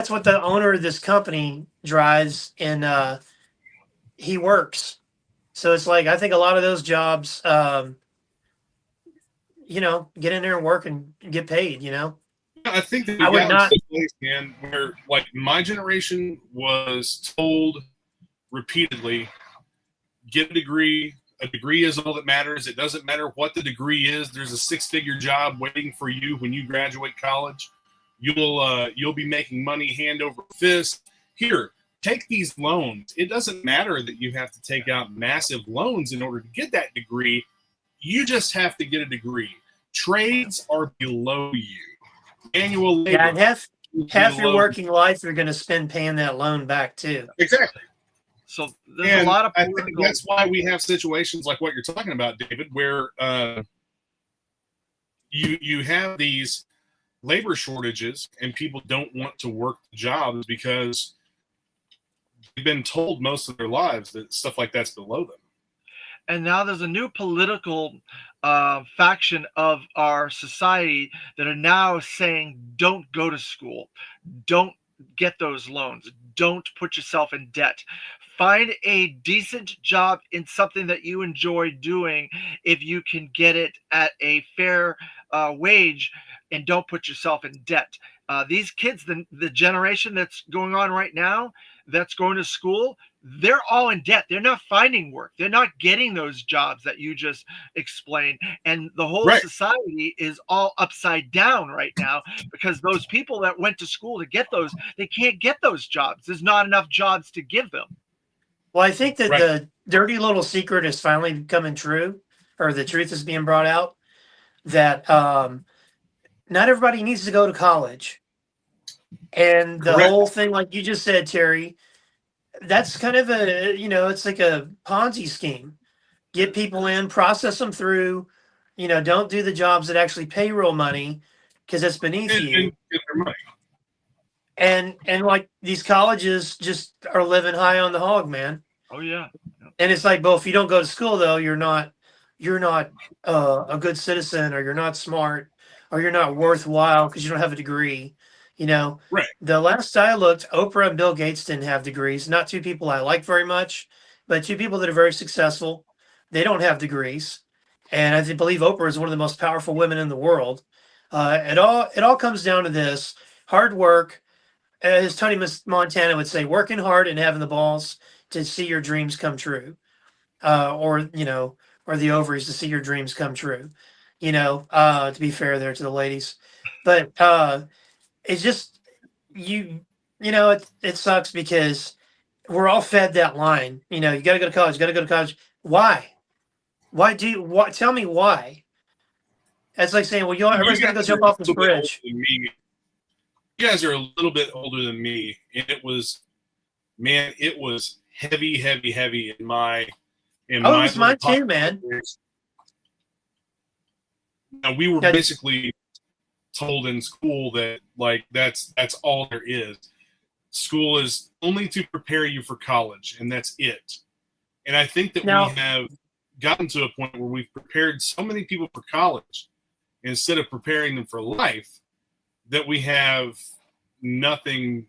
that's what the owner of this company drives, and he works. So it's like I think a lot of those jobs, get in there and work and get paid. I think that I we've would gotten to not. a place, man, where like my generation was told repeatedly, get a degree. A degree is all that matters. It doesn't matter what the degree is. There's a six-figure job waiting for you when you graduate college. You'll be making money hand over fist. Here, take these loans. It doesn't matter that you have to take out massive loans in order to get that degree. You just have to get a degree. Trades are below you. Manual Yeah, labor and half your below you. working life you're going to spend paying that loan back too. Exactly. So there's a lot of political. I think that's why we have situations like what you're talking about, David, where you have these labor shortages and people don't want to work the jobs because they've been told most of their lives that stuff like that's below them. And now there's a new political faction of our society that are now saying, don't go to school, don't get those loans, don't put yourself in debt. Find a decent job in something that you enjoy doing if you can get it at a fair wage, and don't put yourself in debt. These kids, the generation that's going on right now, that's going to school, they're all in debt. They're not finding work. They're not getting those jobs that you just explained. And the whole society is all upside down right now because those people that went to school to get those, they can't get those jobs. There's not enough jobs to give them. Well, I think that the dirty little secret is finally becoming true, or the truth is being brought out, that not everybody needs to go to college. And the whole thing, like you just said, Terry, that's kind of it's like a Ponzi scheme. Get people in, process them through, don't do the jobs that actually pay real money because it's beneath you. And get their money. And like these colleges just are living high on the hog, man. Oh yeah. And it's like, well, if you don't go to school though, you're not a good citizen, or you're not smart, or you're not worthwhile because you don't have a degree. Right. The last I looked, Oprah and Bill Gates didn't have degrees. Not two people I like very much, but two people that are very successful. They don't have degrees. And I believe Oprah is one of the most powerful women in the world. It all comes down to this: hard work. As Tony Montana would say, working hard and having the balls to see your dreams come true. Or the ovaries to see your dreams come true. To be fair there to the ladies. But it's just it sucks because we're all fed that line. You got to go to college, Why tell me why? That's like saying, well, everybody's gonna go jump off this bridge. You guys are a little bit older than me, and it was heavy in my it was mine too, man. Now we were basically told in school that like that's all there is. School is only to prepare you for college, and that's it. And I think that we have gotten to a point where we've prepared so many people for college instead of preparing them for life that we have nothing.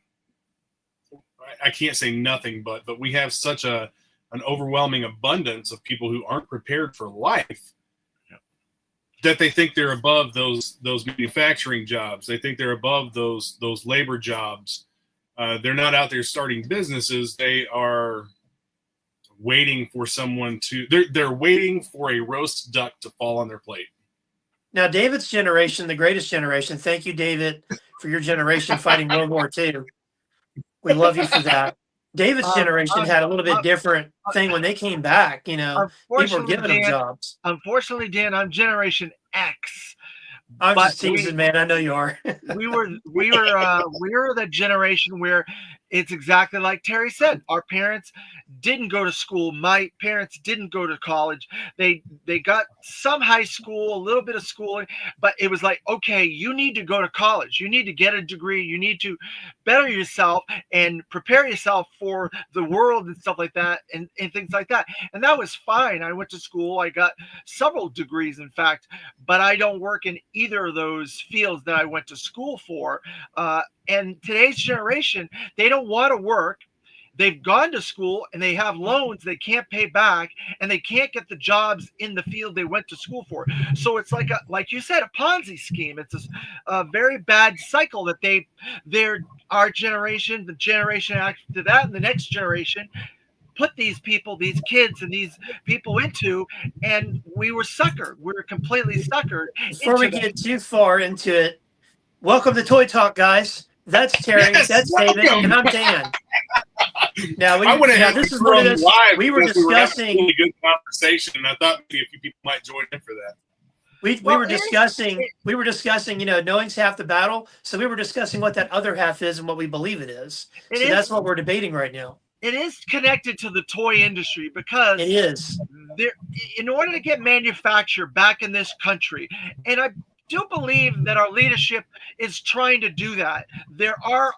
I can't say nothing, but we have such an overwhelming abundance of people who aren't prepared for life that they think they're above those manufacturing jobs. They think they're above those labor jobs. They're not out there starting businesses. They are waiting for someone to. They're waiting for a roast duck to fall on their plate. Now, David's generation, the greatest generation. Thank you, David, for your generation fighting World War II. We love you for that. David's generation had a little bit different thing when they came back. People were giving them jobs. Unfortunately, Dan, I'm Generation X. I'm just teasing, man. I know you are. we were the generation where it's exactly like Terry said. Our parents didn't go to school. My parents didn't go to college. They got some high school, a little bit of schooling, but it was like, okay, you need to go to college. You need to get a degree. You need to better yourself and prepare yourself for the world and stuff like that, and things like that. And that was fine. I went to school. I got several degrees, in fact, but I don't work in either of those fields that I went to school for. And today's generation, they don't want to work. They've gone to school and they have loans they can't pay back, and they can't get the jobs in the field they went to school for. So it's like you said, a Ponzi scheme. It's a very bad cycle that our generation, the generation after that, and the next generation put these kids and these people into, and we were suckered. We were completely suckered. Before we get too far into it, welcome to Toy Talk, guys. That's Terry, Yes, that's David, welcome. and I'm Dan. Now I went ahead this and is one of those live we were because we were having a discussing. really good conversation, and I thought maybe a few people might join in for that. We were discussing, knowing's half the battle. So we were discussing what that other half is and what we believe it is. That's what we're debating right now. It is connected to the toy industry because it is. In order to get manufacture back in this country, and I do believe that our leadership is trying to do that. There are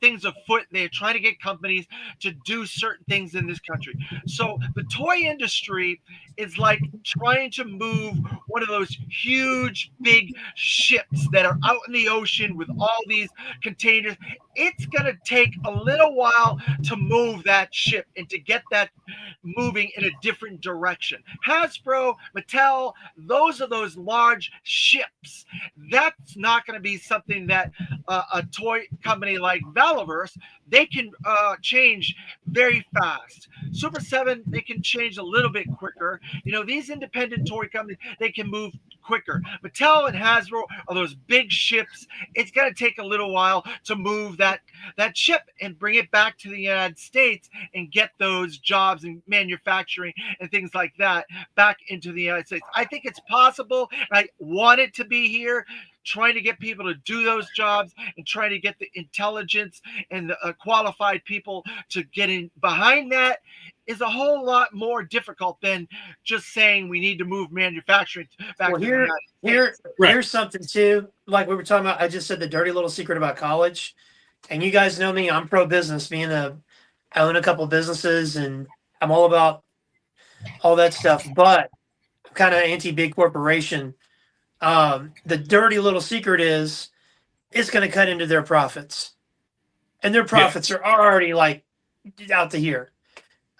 things afoot. They're trying to get companies to do certain things in this country. So the toy industry is like trying to move one of those huge, big ships that are out in the ocean with all these containers. It's going to take a little while to move that ship and to get that moving in a different direction. Hasbro, Mattel, those are those large ships. That's not going to be something that a toy company like Valaverse, they can change very fast. Super 7, they can change a little bit quicker. These independent toy companies, they can move quicker. Mattel and Hasbro are those big ships. It's going to take a little while to move that ship and bring it back to the United States and get those jobs in manufacturing and things like that back into the United States. I think it's possible. I want it to be here, trying to get people to do those jobs and trying to get the intelligence and the qualified people to get in behind that is a whole lot more difficult than just saying we need to move manufacturing back to the United States. Here's something too, like we were talking about. I just said the dirty little secret about college, and you guys know me. I'm pro business. I own a couple businesses, and I'm all about all that stuff. But I'm kind of anti big corporation. The dirty little secret is it's going to cut into their profits, and their profits are already like out to here.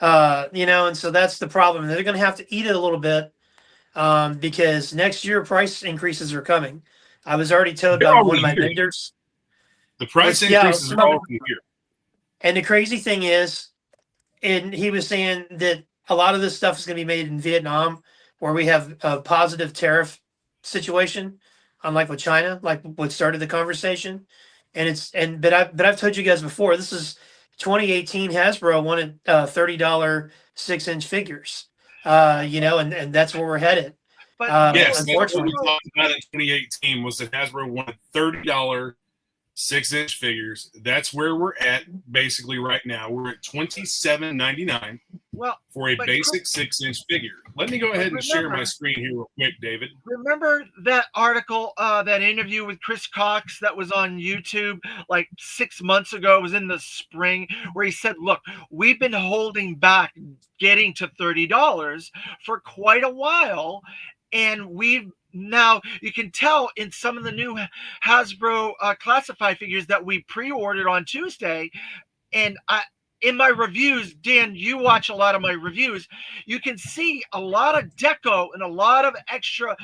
And so that's the problem. They're going to have to eat it a little bit because next year price increases are coming. I was already told by one of my vendors. The price increases are all here. And the crazy thing is, and he was saying that a lot of this stuff is going to be made in Vietnam, where we have a positive tariff situation, unlike with China, like what started the conversation. But I've told you guys before, this is 2018. Hasbro wanted $30 6-inch figures, and that's where we're headed. But yes, unfortunately, that's what we talked about in 2018 was that Hasbro wanted $30 6-inch figures. That's where we're at basically right now. We're at $27.99 for a basic 6-inch figure. Let me go ahead and share my screen here real quick, David. Remember that article, that interview with Chris Cox that was on YouTube like 6 months ago? It was in the spring, where he said, look, we've been holding back getting to $30 for quite a while, and now you can tell in some of the new Hasbro classified figures that we pre-ordered on Tuesday. And in my reviews, Dan, you watch a lot of my reviews, you can see a lot of deco and a lot of extra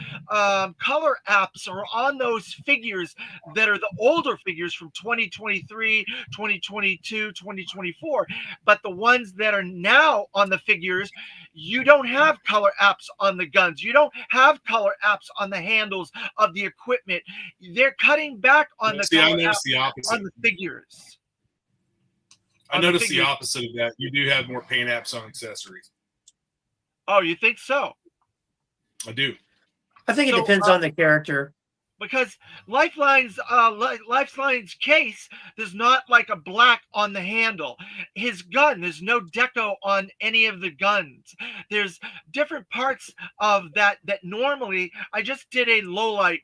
color apps are on those figures that are the older figures from 2023, 2022, 2024. But the ones that are now on the figures, you don't have color apps on the guns. You don't have color apps on the handles of the equipment. They're cutting back on the color apps on the figures. I noticed the opposite of that. You do have more paint apps on accessories. Oh, you think so? I do. I think it depends on the character. Because Lifeline's case, there's not like a black on the handle. His gun, there's no deco on any of the guns. There's different parts of that normally. I just did a low light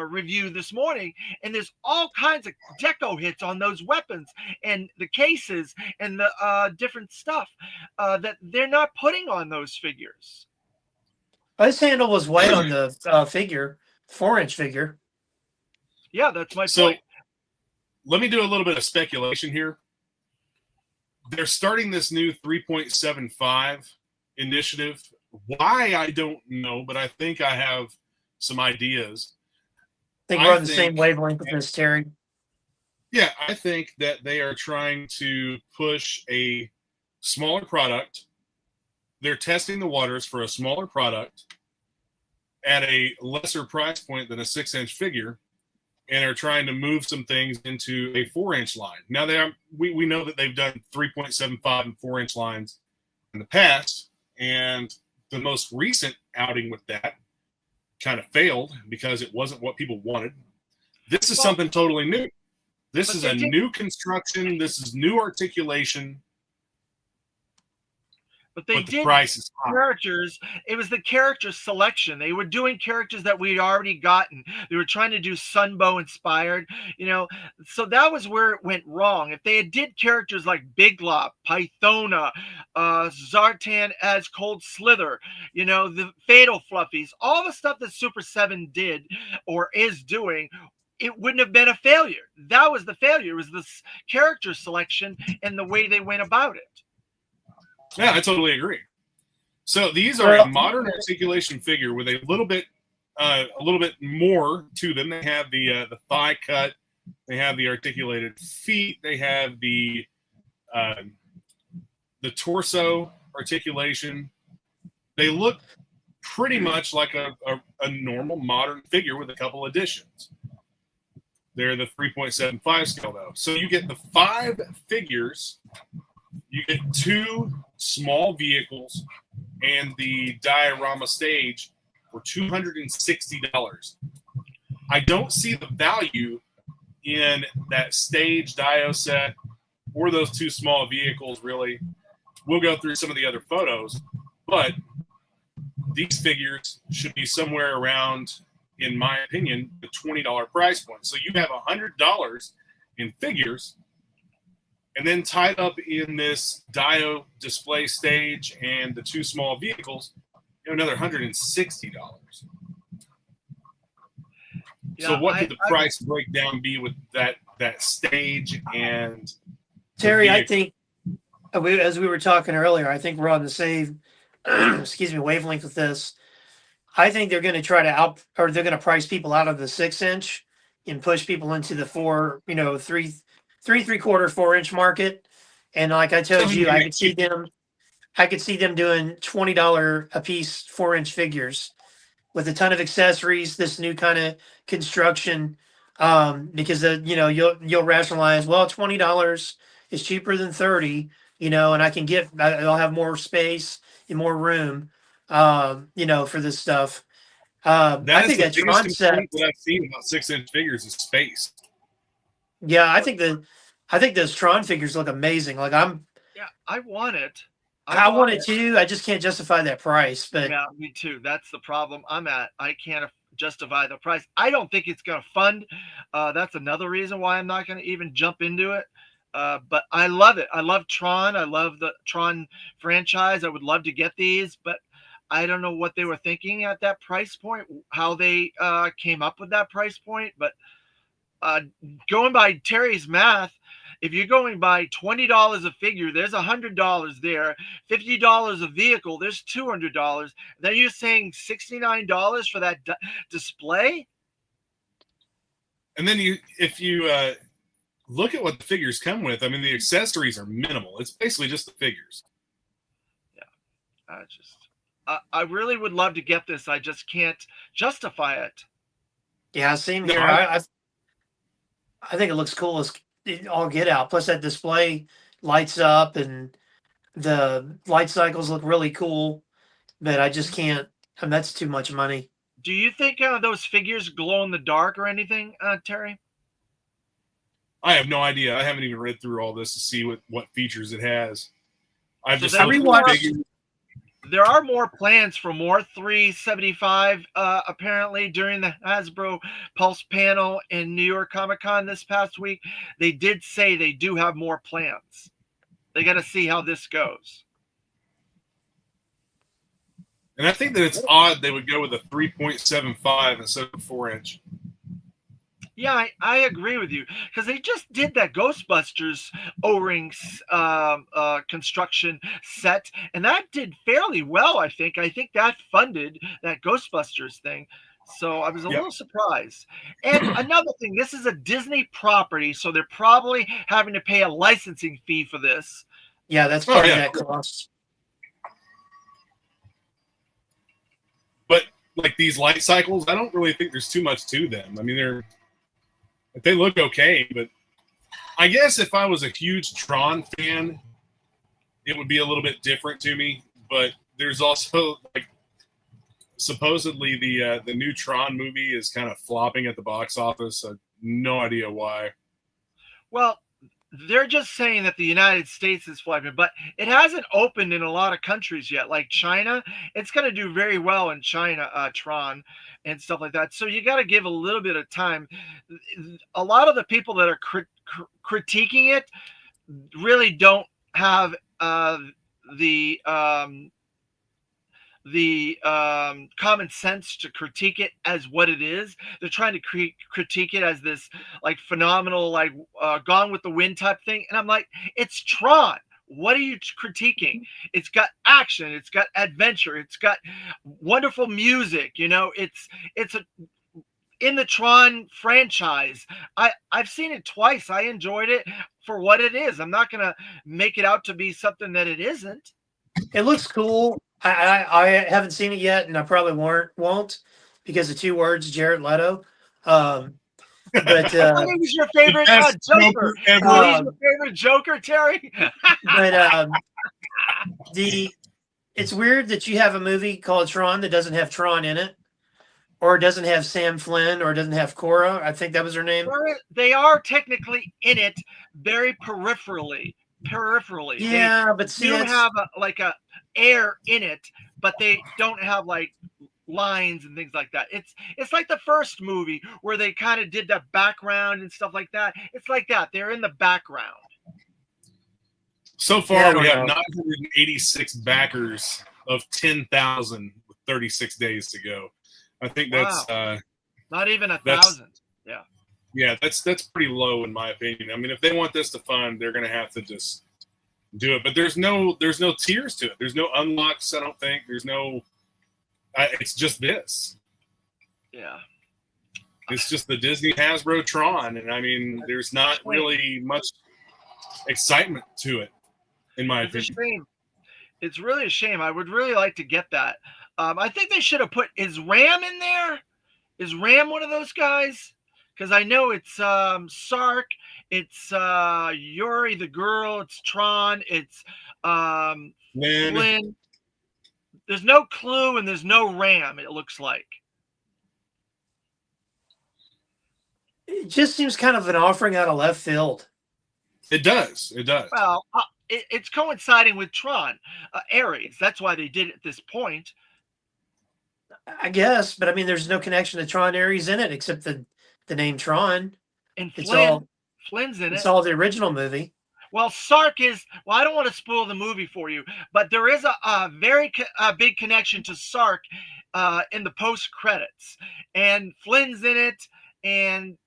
review this morning, and there's all kinds of deco hits on those weapons and the cases and the different stuff that they're not putting on those figures. This handle was white on the figure, 4-inch figure. Yeah, that's my point. let me do a little bit of speculation here. They're starting this new 3.75 initiative. Why, I don't know, but I think I have some ideas. I think we're on the same wavelength with this, Terry. Yeah, I think that they are trying to push a smaller product. They're testing the waters for a smaller product at a lesser price point than a 6-inch figure, and are trying to move some things into a 4-inch line. Now we know that they've done 3.75 and 4-inch lines in the past, and the most recent outing with that kind of failed because it wasn't what people wanted. This is something totally new. This is a new construction. This is new articulation. But they the did price is high. Characters. It was the character selection. They were doing characters that we'd already gotten. They were trying to do Sunbow inspired, so that was where it went wrong. If they had did characters like Big Lop, Pythona, Zartan as Cold Slither, the Fatal Fluffies, all the stuff that Super 7 did or is doing, it wouldn't have been a failure. That was the failure. It was this character selection and the way they went about it. Yeah, I totally agree. So these are a modern articulation figure with a little bit more to them. They have the thigh cut, they have the articulated feet, they have the torso articulation. They look pretty much like a normal modern figure with a couple additions. They're the 3.75 scale though. So you get the 5 figures. You get 2 small vehicles and the diorama stage for $260. I don't see the value in that stage dio set or those 2 small vehicles, really. We'll go through some of the other photos, but these figures should be somewhere around, in my opinion, the $20 price point. So you have $100 in figures, and then tied up in this dio display stage and the 2 small vehicles, another $160. Yeah, so what could the price breakdown be with that stage and Terry? I think as we were talking earlier, I think we're on the same wavelength with this. I think they're going to try to they're going to price people out of the 6-inch and push people into the 3/4, 4-inch market. And like I told you, I could see them doing $20 a piece 4-inch figures with a ton of accessories, this new kind of construction. Because you'll rationalize, well, $20 is cheaper than 30, and I'll have more space and more room, for this stuff. I think that Tron set that I've seen about 6-inch figures is space. Yeah, I think those Tron figures look amazing. Like I want it. I want it too. I just can't justify that price. But yeah, me too. That's the problem I'm at. I can't justify the price. I don't think it's going to fund. That's another reason why I'm not going to even jump into it. But I love it. I love Tron. I love the Tron franchise. I would love to get these, but I don't know what they were thinking at that price point, how they came up with that price point. But going by Terry's math, if you're going by $20 a figure, there's $100 there. $50 a vehicle, there's $200. Then you're saying $69 for that display? And then if you look at what the figures come with, I mean, the accessories are minimal. It's basically just the figures. Yeah, I really would love to get this. I just can't justify it. Yeah, same here. I think it looks cool as all get out. Plus that display lights up and the light cycles look really cool. But I just can't. That's too much money. Do you think those figures glow in the dark or anything, Terry? I have no idea. I haven't even read through all this to see what features it has. I've just there are more plans for more 375 apparently during the Hasbro Pulse panel in New York Comic Con this past week. They did say they do have more plans. They got to see how this goes. And I think that it's odd they would go with a 3.75 instead of 4-inch. Yeah, I agree with you because they just did that Ghostbusters O-ring construction set, and that did fairly well. I think that funded that Ghostbusters thing. So I was a Yep. little surprised. And another thing, this is a Disney property, so they're probably having to pay a licensing fee for this. Yeah, that's Oh, part yeah. of that cost. But like these light cycles, I don't really think there's too much to them. I mean, they look okay, but I guess if I was a huge Tron fan, it would be a little bit different to me. But there's also like supposedly the new Tron movie is kind of flopping at the box office. I have no idea why. Well, they're just saying that the United States is flopping, but it hasn't opened in a lot of countries yet. Like China, it's going to do very well in China, Tron, and stuff like that. So you got to give a little bit of time. A lot of the people that are critiquing it really don't have the common sense to critique it as what it is. They're trying to critique it as this like phenomenal, like Gone with the Wind type thing. And I'm like, it's Tron. What are you critiquing? It's got action. It's got adventure. It's got wonderful music. You know, it's in the Tron franchise. I've seen it twice. I enjoyed it for what it is. I'm not going to make it out to be something that it isn't. It looks cool. I haven't seen it yet, and I probably won't because of two words, Jared Leto. But I thought he was your favorite Joker. He's your favorite Joker, Terry. But it's weird that you have a movie called Tron that doesn't have Tron in it, or it doesn't have Sam Flynn, or it doesn't have Cora. I think that was her name. They are technically in it, very peripherally. Yeah, but see, you have a air in it, but they don't have like lines and things like that. It's like the first movie where they kind of did that background and stuff like that. It's like that. They're in the background. So far, we have 986 backers of 10,000 with 36 days to go. I think that's not even 1,000. Yeah. Yeah, that's pretty low in my opinion. I mean, if they want this to fund, they're going to have to just do it. But there's no tiers to it. There's no unlocks. I don't think there's no. It's just this. Yeah. It's just the Disney Hasbro Tron, and I mean, there's not really much excitement to it, in my opinion. It's a shame. It's really a shame. I would really like to get that. I think they should have put. Is Ram in there? Is Ram one of those guys? Because I know it's Sark, it's Yuri the girl, it's Tron, it's Flynn. There's no Clue and there's no Ram, it looks like. It just seems kind of an offering out of left field. It does. It does. Well, it's coinciding with Tron, Ares. That's why they did it at this point. I guess, but I mean, there's no connection to Tron Ares in it except the name Tron. And It's Flynn's in it. It's all the original movie. Well, Sark is. Well, I don't want to spoil the movie for you, but there is a very big connection to Sark in the post credits, and Flynn's in it, and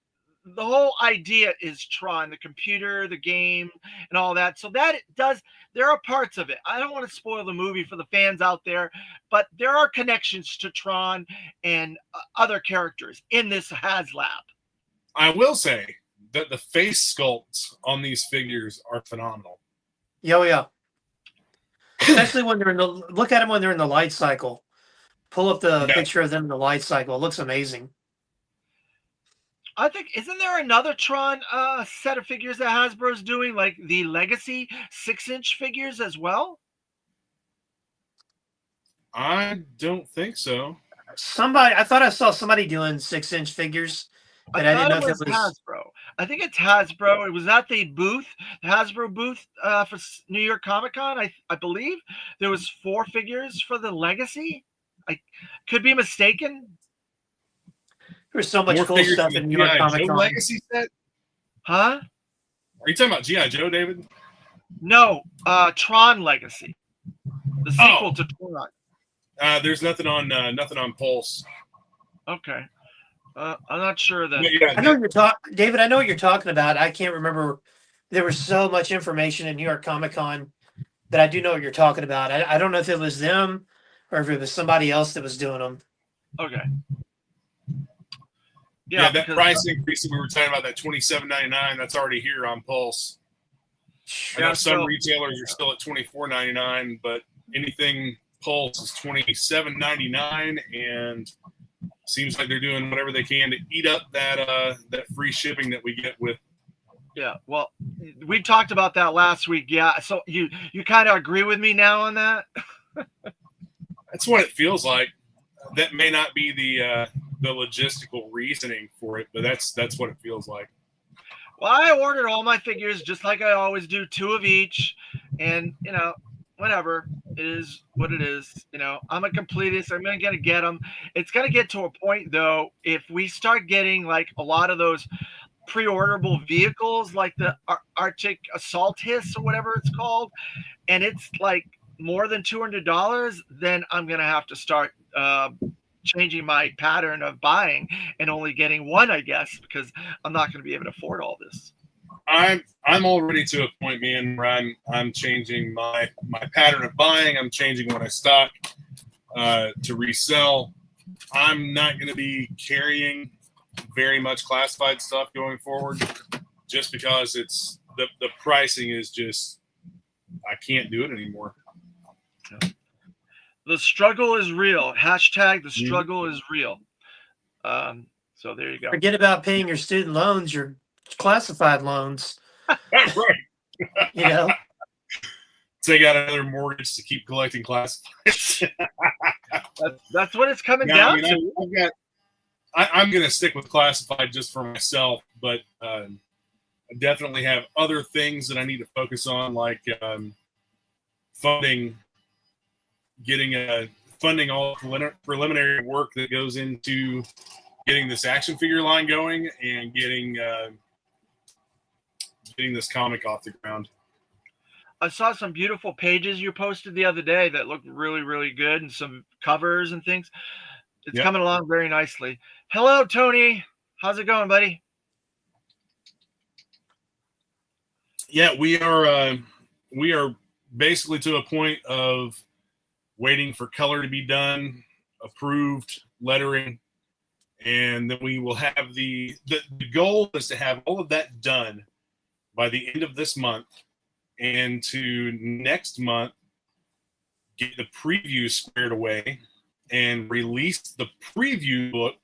the whole idea is Tron, the computer, the game, and all that. So that it does. There are parts of it. I don't want to spoil the movie for the fans out there, but there are connections to Tron and other characters in this HasLab. I will say that the face sculpts on these figures are phenomenal. Yeah. Especially when they're look at them when they're in the light cycle. Pull up the picture of them in the light cycle. It looks amazing. I think, isn't there another Tron set of figures that Hasbro's doing, like the Legacy 6-inch figures as well? I don't think so. I thought I saw somebody doing 6-inch figures, but I didn't know if it was Hasbro. I think it's Hasbro. It was at the booth, the Hasbro booth for New York Comic Con. I believe there was 4 figures for the Legacy. I could be mistaken. There's so much cool stuff in New York Comic Con. Legacy set? Huh? Are you talking about G.I. Joe, David? No, Tron Legacy, the sequel to Tron. There's nothing on Pulse. Okay. I'm not sure then. But yeah, I know what you're talking, David. I know what you're talking about. I can't remember. There was so much information in New York Comic Con that I do know what you're talking about. I don't know if it was them or if it was somebody else that was doing them. Okay. yeah, that because price increase that we were talking about, that $27.99, that's already here on Pulse. I know Yeah, some so- retailers are still at $24.99, but anything Pulse is $27.99, and seems like they're doing whatever they can to eat up that free shipping that we get with. Yeah, well, we talked about that last week. Yeah, so you kind of agree with me now on that? That's what it feels like. That may not be the logistical reasoning for it, but that's what it feels like. Well, I ordered all my figures just like I always do, 2 of each, and whatever, it is what it is. I'm a completist. I'm gonna get them. It's gonna get to a point though, if we start getting like a lot of those pre-orderable vehicles, like the Arctic Assault Hiss or whatever it's called, and it's like more than $200, then I'm gonna have to start changing my pattern of buying and only getting one, I guess, because I'm not going to be able to afford all this. I'm already to a point, man, where I'm changing my pattern of buying. I'm changing what I stock to resell. I'm not going to be carrying very much classified stuff going forward, just because it's the pricing is just, I can't do it anymore. The struggle is real. Hashtag the struggle is real. So there you go. Forget about paying your student loans, your classified loans. Right. Take out another mortgage to keep collecting classifieds. That's what it's coming down to. I'm going to stick with classified just for myself, but I definitely have other things that I need to focus on, like funding all preliminary work that goes into getting this action figure line going and getting this comic off the ground. I saw some beautiful pages you posted the other day that looked really, really good, and some covers and things. It's coming along very nicely. Hello, Tony. How's it going, buddy? Yeah, we are basically to a point of waiting for color to be done, approved, lettering, and then we will have the goal is to have all of that done by the end of this month, and to next month get the preview squared away and release the preview book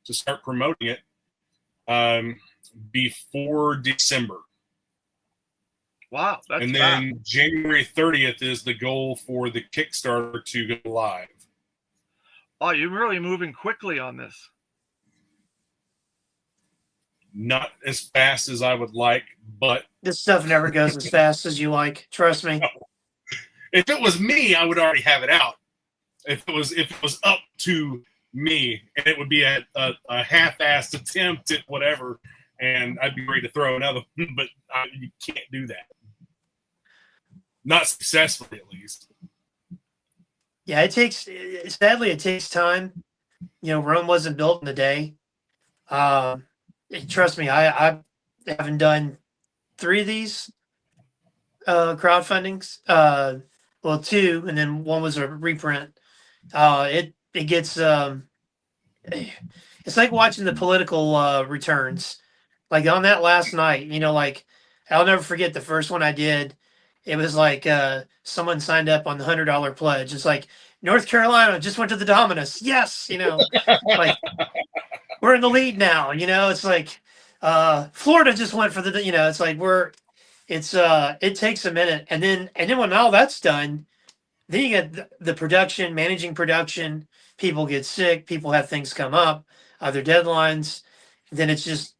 to start promoting it before December. Wow, that's and then January 30th is the goal for the Kickstarter to go live. Oh, you're really moving quickly on this. Not as fast as I would like, but this stuff never goes as fast as you like. Trust me. If it was me, I would already have it out. If it was up to me, and it would be a half-assed attempt at whatever, and I'd be ready to throw another one, but you can't do that. Not successfully, at least. Yeah, sadly, it takes time. Rome wasn't built in a day. Trust me, I haven't done 3 of these crowdfundings. Well, 2, and then one was a reprint. It gets it's like watching the political returns. Like on that last night, I'll never forget the first one I did. It was like someone signed up on the $100 pledge. It's like, North Carolina just went to the Dominus. Yes, like we're in the lead now. It's like Florida just went for the. It's like it takes a minute, and then when all that's done, then you get the production, managing production. People get sick. People have things come up, other deadlines. Then it's just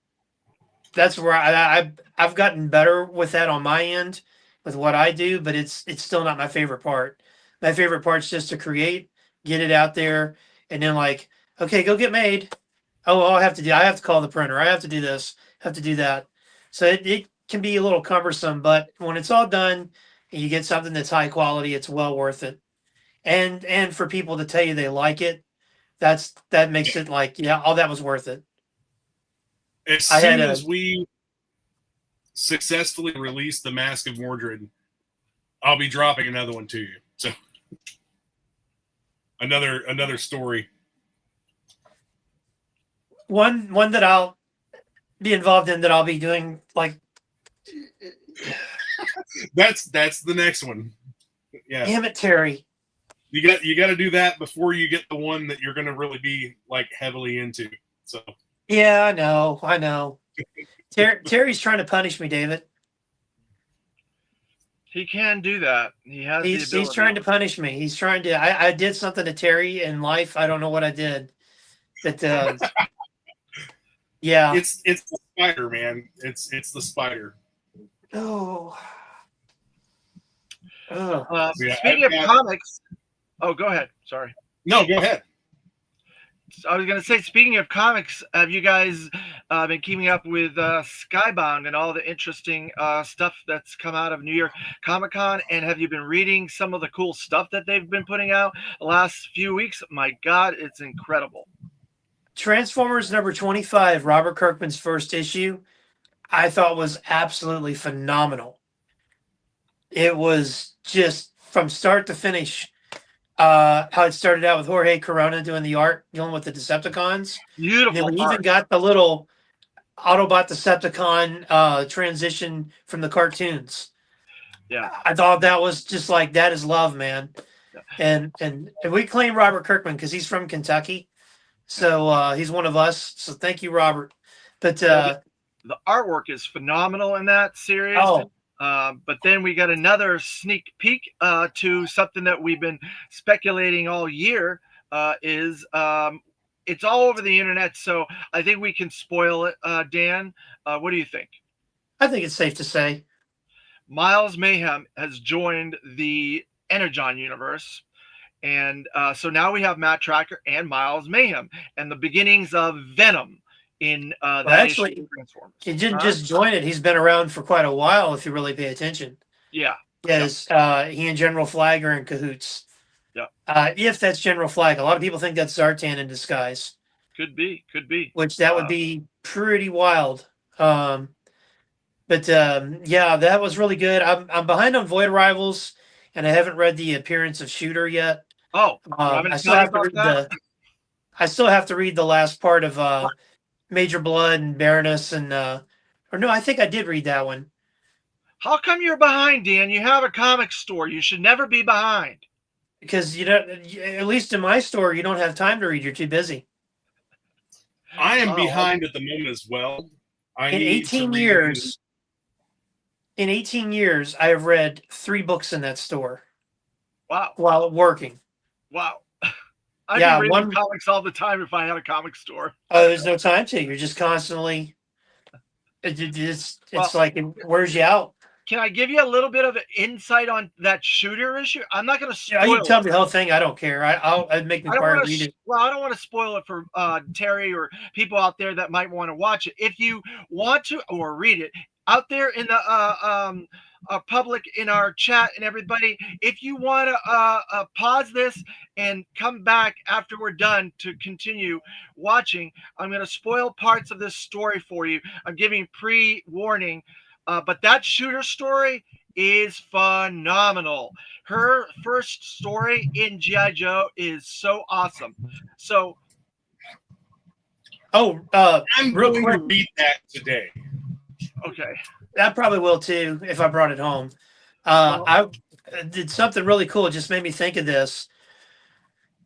that's where I've gotten better with that on my end with what I do, but it's still not my favorite part. My favorite part is just to create, get it out there, and then like, okay, go get made. Oh, I have to call the printer. I have to do this, have to do that. So it can be a little cumbersome, but when it's all done and you get something that's high quality, it's well worth it. And for people to tell you they like it, that makes it like, yeah, all that was worth it. As I had soon a- as we successfully release the Mask of Mordred, I'll be dropping another one to you. So another story. One that I'll be involved in, that I'll be doing, like, That's the next one. Yeah. damn it, Terry. You got to do that before you get the one that you're going to really be like heavily into. So Yeah, I know. Terry's trying to punish me, David. He can do that. He has the ability. He's trying to punish me. He's trying to. I did something to Terry in life. I don't know what I did, but yeah. it's the spider, man. It's the spider. Oh. Yeah, Speaking of comics, oh, go ahead. Sorry. No, go ahead. I was going to say, speaking of comics, have you guys been keeping up with Skybound and all the interesting stuff that's come out of New York Comic Con? And have you been reading some of the cool stuff that they've been putting out the last few weeks? My God, it's incredible. Transformers number 25, Robert Kirkman's first issue, I thought was absolutely phenomenal. It was just from start to finish. How it started out with Jorge Corona doing the art, dealing with the Decepticons. Beautiful. And then we art. even got the little Autobot Decepticon transition from the cartoons. Yeah. I thought that was just like, that is love, man. Yeah. And we claim Robert Kirkman because he's from Kentucky. So he's one of us. So thank you, Robert. But the artwork is phenomenal in that series. oh, But then we got another sneak peek to something that we've been speculating all year. It's all over the internet, so I think we can spoil it. Dan, what do you think? I think it's safe to say. Miles Mayhem has joined the Energon universe. And so now we have Matt Tracker and Miles Mayhem and the beginnings of Venom in that actually, issue of Transformers. He didn't just join it. He's been around for quite a while, if you really pay attention. Yeah. Yes, he and General Flag are in cahoots. Yeah. If that's General Flag. A lot of people think that's Zartan in disguise. Could be. Which that would be pretty wild. Yeah, that was really good. I'm behind on Void Rivals, and I haven't read the appearance of Shooter yet. Oh, I still have to read I still have to read the last part of Major Blood and Baroness, and or no, I think I did read that one. How come you're behind, Dan? You have a comic store. You should never be behind. Because at least in my store, you don't have time to read. You're too busy. I am behind at the moment as well. In 18 years, I have read 3 books in that store. Wow. While working. Wow. I'd be reading comics all the time if I had a comic store. Oh, there's no time to. You're just constantly. It's like it wears you out. Can I give you a little bit of insight on that Shooter issue? I'm not going to spoil you can tell me the whole thing. I don't care. I'd make McQuarrie read it. Well, I don't want to spoil it for Terry or people out there that might want to watch it. If you want to or read it, out there in the public, in our chat and everybody, if you want to pause this and come back after we're done to continue watching, I'm going to spoil parts of this story for you. I'm giving pre-warning. But that Shooter story is phenomenal. Her first story in G.I. Joe is so awesome. So, I'm going to read that today. Okay. I probably will too if I brought it home. I did something really cool. It just made me think of this.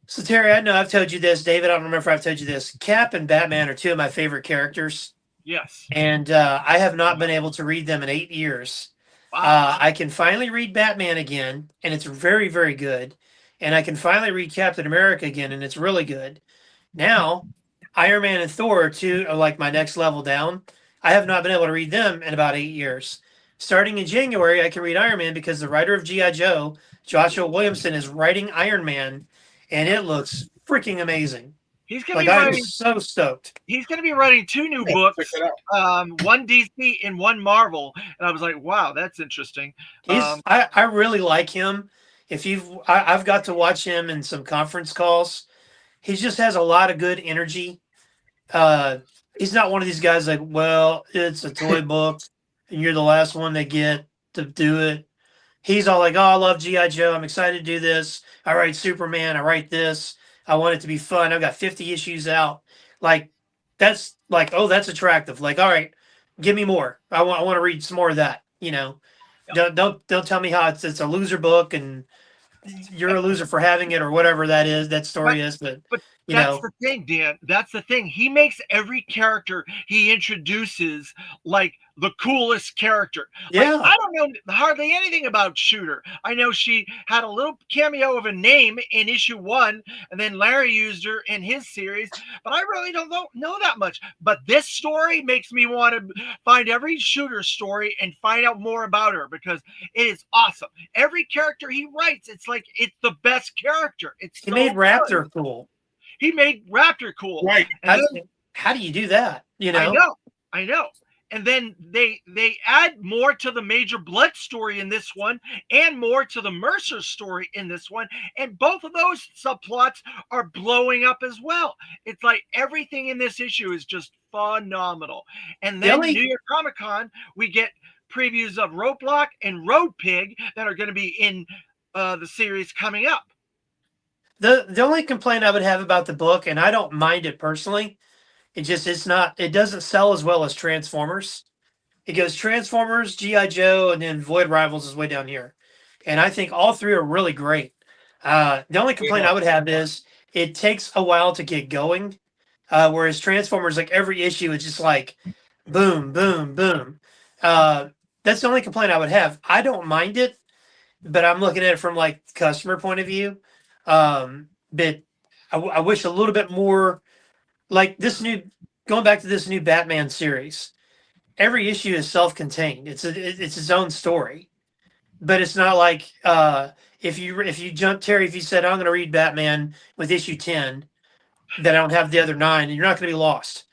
So Terry, I know I've told you this. David, I don't remember if I've told you this. Cap and Batman are 2 of my favorite characters. Yes. And I have not been able to read them in 8 years. Wow. I can finally read Batman again, and it's very, very good. And I can finally read Captain America again, and it's really good. Now, Iron Man and Thor are like my next level down. I have not been able to read them in about 8 years. Starting in January, I can read Iron Man because the writer of G.I. Joe, Joshua Williamson, is writing Iron Man, and it looks freaking amazing. He's going to be writing. I'm so stoked. He's going to be writing 2 new books, one DC and one Marvel, and I was like, "Wow, that's interesting." I really like him. I've got to watch him in some conference calls. He just has a lot of good energy. he's not one of these guys like, well, it's a toy book and you're the last one they get to do it. He's all like, oh, I love G.I. Joe. I'm excited to do this. I write Superman. I write this. I want it to be fun. I've got 50 issues out. Like, that's like, oh, that's attractive. Like, all right, give me more. I want to read some more of that. You know, don't tell me how it's a loser book and you're a loser for having it or whatever that story is. But you That's know, the thing, Dan. That's the thing. He makes every character he introduces like the coolest character. Like, yeah, I don't know hardly anything about Shooter. I know she had a little cameo of a name in issue 1, and then Larry used her in his series, but I really don't know that much. But this story makes me want to find every Shooter story and find out more about her because it is awesome. Every character he writes, it's like it's the best character. It's he so made good. Raptor cool. He made Raptor cool. Right. And How do you do that? You know, I know. And then they add more to the Major Blood story in this one and more to the Mercer story in this one. And both of those subplots are blowing up as well. It's like everything in this issue is just phenomenal. And then New York Comic Con, we get previews of Roadblock and Road Pig that are going to be in the series coming up. The only complaint I would have about the book, and I don't mind it personally, it doesn't sell as well as Transformers. It goes Transformers, G.I. Joe, and then Void Rivals is way down here. And I think all three are really great. The only complaint I would have is it takes a while to get going. Whereas Transformers, like every issue is just like boom, boom, boom. That's the only complaint I would have. I don't mind it, but I'm looking at it from like customer point of view. But I wish a little bit more like going back to this new Batman series. Every issue is self-contained. It's its own story, but it's not like if you said I'm going to read Batman with issue 10, that I don't have the other 9, you're not going to be lost.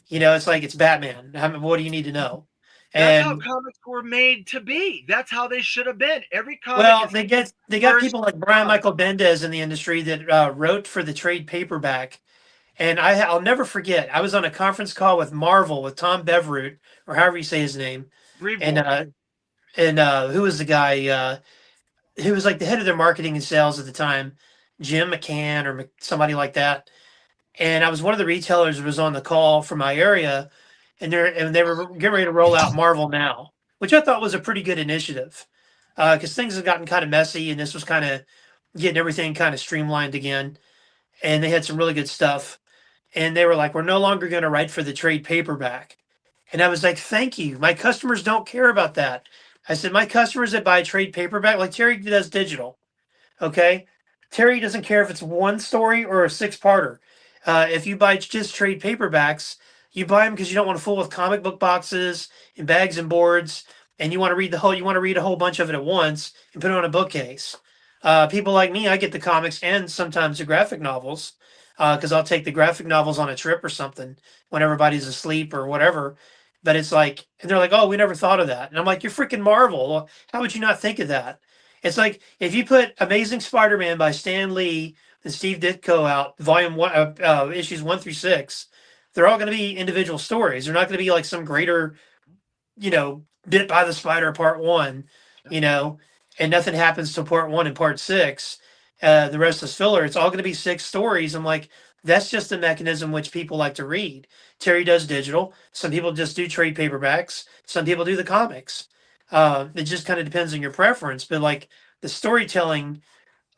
You know, it's like it's Batman. What do you need to know? That's how comics were made to be. That's how they should have been. Every comic. Well, they got people like Brian Michael Bendis in the industry that wrote for the trade paperback, and I'll never forget. I was on a conference call with Marvel with Tom Beveroot, or however you say his name, and who was the guy? Who was like the head of their marketing and sales at the time, Jim McCann or somebody like that. And I was one of the retailers that was on the call from my area. And they were getting ready to roll out Marvel Now, which I thought was a pretty good initiative because things have gotten kind of messy, and this was kind of getting everything kind of streamlined again. And they had some really good stuff. And they were like, "We're no longer going to write for the trade paperback." And I was like, "Thank you. My customers don't care about that." I said, "My customers that buy trade paperback, like Terry does digital, okay? Terry doesn't care if it's one story or a 6-parter. If you buy just trade paperbacks." You buy them because you don't want to fool with comic book boxes and bags and boards, and you want to read a whole bunch of it at once and put it on a bookcase. People like me, I get the comics and sometimes the graphic novels because I'll take the graphic novels on a trip or something when everybody's asleep or whatever. But it's like, and they're like, "Oh, we never thought of that." And I'm like, "You're freaking Marvel. How would you not think of that?" It's like if you put Amazing Spider-Man by Stan Lee and Steve Ditko out, volume 1, issues 1 through 6. They're all going to be individual stories. They're not going to be like some greater, Bit by the Spider part 1, and nothing happens to part 1 and part 6. The rest is filler. It's all going to be 6 stories. I'm like, that's just the mechanism which people like to read. Terry does digital. Some people just do trade paperbacks. Some people do the comics. It just kind of depends on your preference. But like the storytelling,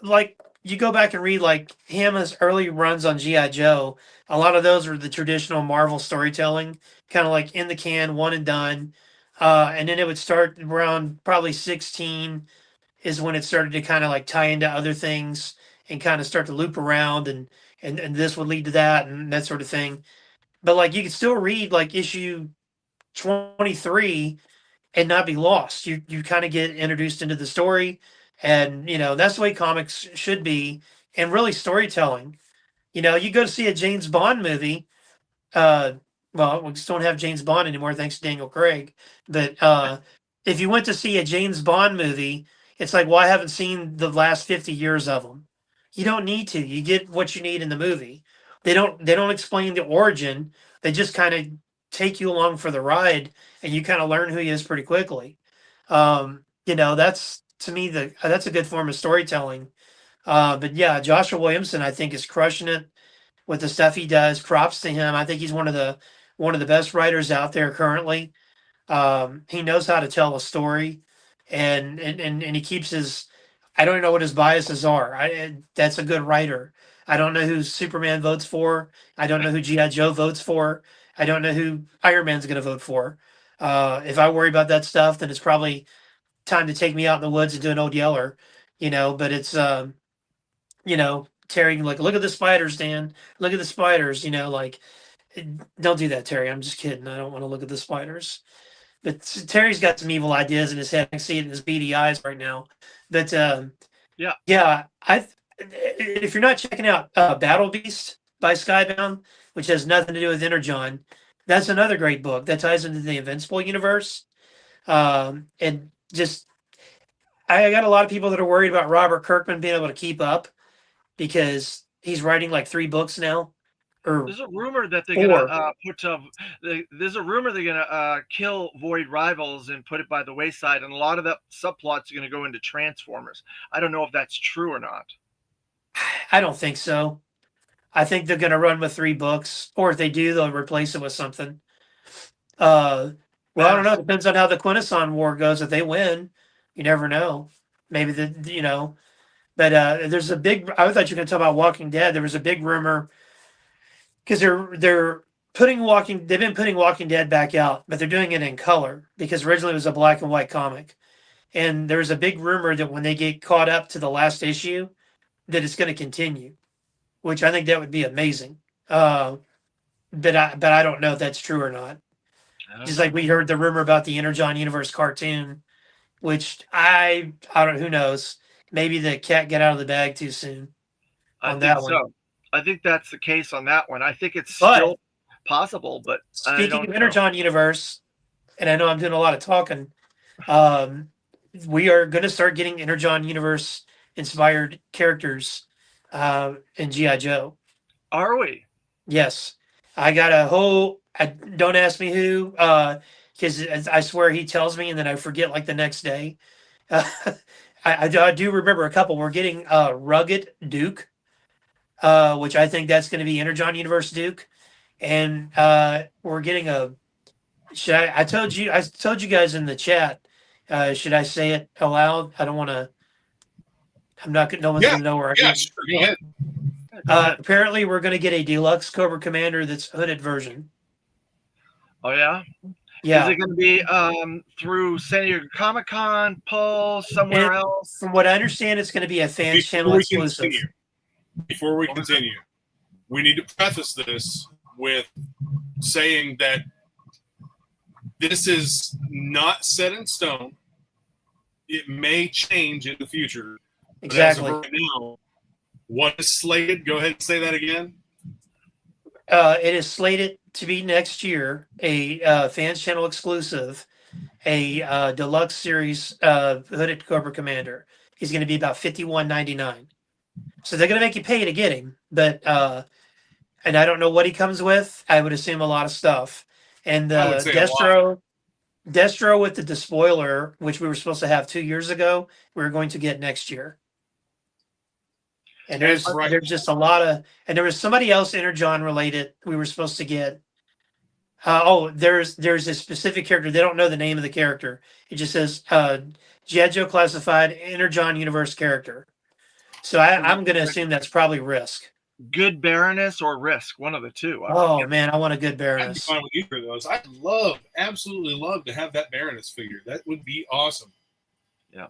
like you go back and read like Hama's early runs on G.I. Joe, a lot of those are the traditional Marvel storytelling, kind of like in the can, one and done. And then it would start around probably 16 is when it started to kind of like tie into other things and kind of start to loop around and this would lead to that and that sort of thing. But like you could still read like issue 23 and not be lost. You kind of get introduced into the story. And, that's the way comics should be. And really storytelling. You go to see a James Bond movie. Well, we just don't have James Bond anymore, thanks to Daniel Craig. But if you went to see a James Bond movie, it's like, well, I haven't seen the last 50 years of them. You don't need to. You get what you need in the movie. They don't explain the origin they just kind of take you along for the ride, and you kind of learn who he is pretty quickly. That's to me that's a good form of storytelling. But yeah, Joshua Williamson, I think, is crushing it with the stuff he does. Props to him. I think he's one of the best writers out there currently. He knows how to tell a story, and he keeps his. I don't know what his biases are. That's a good writer. I don't know who Superman votes for. I don't know who GI Joe votes for. I don't know who Iron Man's going to vote for. If I worry about that stuff, then it's probably time to take me out in the woods and do an old yeller, But it's Terry, like, look at the spiders, Dan. Look at the spiders, don't do that, Terry. I'm just kidding. I don't want to look at the spiders. But Terry's got some evil ideas in his head. I can see it in his beady eyes right now. But yeah. If you're not checking out Battle Beast by Skybound, which has nothing to do with Energon, that's another great book that ties into the Invincible universe. And just, I got a lot of people that are worried about Robert Kirkman being able to keep up because he's writing like 3 books now. There's a rumor that they're gonna there's a rumor they're gonna kill Void Rivals and put it by the wayside, and a lot of the subplots are gonna go into Transformers. I don't know if that's true or not. I don't think so. I think they're gonna run with 3 books, or if they do, they'll replace it with something. Well, I don't know. It depends on how the Quintesson War goes. If they win, you never know. Maybe But there's a big. I thought you were going to talk about Walking Dead. There was a big rumor because they're putting Walking. They've been putting Walking Dead back out, but they're doing it in color because originally it was a black and white comic. And there's a big rumor that when they get caught up to the last issue, that it's going to continue, which I think that would be amazing. But I don't know if that's true or not. Just like we heard the rumor about the Energon Universe cartoon, which I don't know, who knows. Maybe the cat got out of the bag too soon. I think so. I think that's the case on that one. I think it's still possible, but speaking of Energon Universe, and I know I'm doing a lot of talking, we are going to start getting Energon Universe inspired characters in G.I. Joe. Are we? Yes. I got a whole, don't ask me who, because I swear he tells me and then I forget like the next day. I do remember a couple. We're getting Rugged Duke, which I think that's going to be Energon Universe Duke, and we're getting a. I told you guys in the chat. Should I say it aloud? I don't want to. I'm not. No one's going to know where. Yeah, sure. Go ahead. Apparently, we're going to get a deluxe Cobra Commander that's hooded version. Oh yeah. Yeah. Is it going to be through San Diego Comic-Con, Pulse, somewhere else? From what I understand, it's going to be a fan channel exclusive. Before we continue, we need to preface this with saying that this is not set in stone. It may change in the future. Exactly. But as of right now, what is slated? Go ahead and say that again. It is slated to be next year a fans channel exclusive, a deluxe series hooded Cobra Commander. He's going to be about $51.99. So they're going to make you pay to get him, but and I don't know what he comes with. I would assume a lot of stuff. And Destro with the despoiler, which we were supposed to have 2 years ago, we're going to get next year. And there's just a lot of, and there was somebody else Energon related we were supposed to get. There's a specific character. They don't know the name of the character. It just says G.I. Joe Classified Energon Universe character. So I'm going to assume that's probably Risk. Good Baroness or Risk, one of the two. Man, I want a good Baroness. I'd be fine with either of those. I'd absolutely love to have that Baroness figure. That would be awesome. Yeah.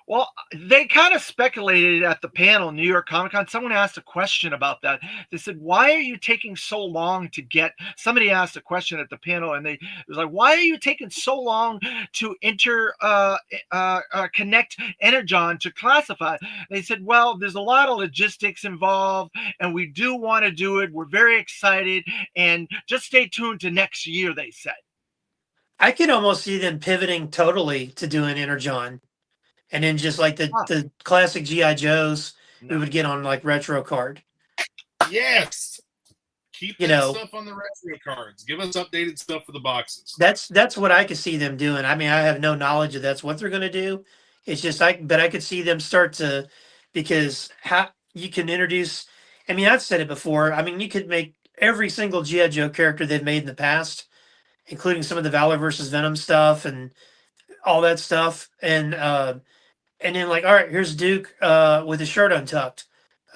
Well, they kind of speculated at the panel, New York Comic Con. Someone asked a question about that. They said, why are you taking so long to get, somebody asked a question at the panel and it was like, why are you taking so long to connect Energon to Classify? They said, well, there's a lot of logistics involved and we do want to do it. We're very excited and just stay tuned to next year, they said. I can almost see them pivoting totally to doing Energon. And then just like the classic G.I. Joes we would get on like retro card. Yes. Keep You that know, stuff on the retro cards. Give us updated stuff for the boxes. that's what I could see them doing. I mean, I have no knowledge of that's what they're going to do. It's just but I could see them start to, because how you can introduce. I mean, I've said it before. I mean, you could make every single GI Joe character they've made in the past, including some of the Valor versus Venom stuff and all that stuff, and then like, all right, here's Duke with his shirt untucked.